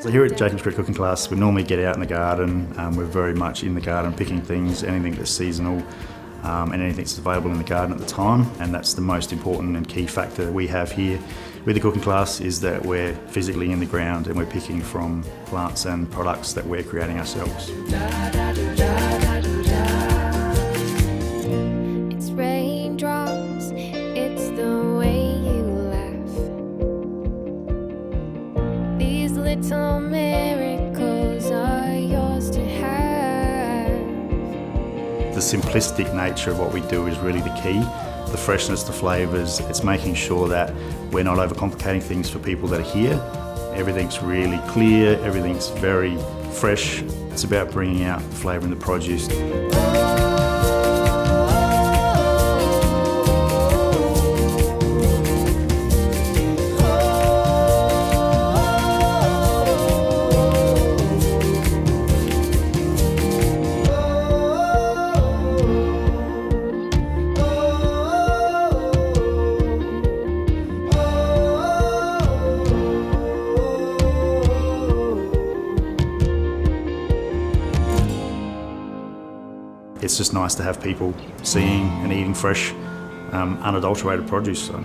So here at Jacob's Creek Cooking Class, we normally get out in the garden. We're very much in the garden picking things, anything that's seasonal and anything that's available in the garden at the time. And that's the most important and key factor we have here with the cooking class, is that we're physically in the ground and we're picking from plants and products that we're creating ourselves. It's raindrops, it's the way you laugh. These little miracles are yours to have. The simplistic nature of what we do is really the key. The freshness, the flavours, it's making sure that we're not overcomplicating things for people that are here. Everything's really clear, everything's very fresh. It's about bringing out the flavour in the produce. It's just nice to have people seeing and eating fresh, unadulterated produce. So.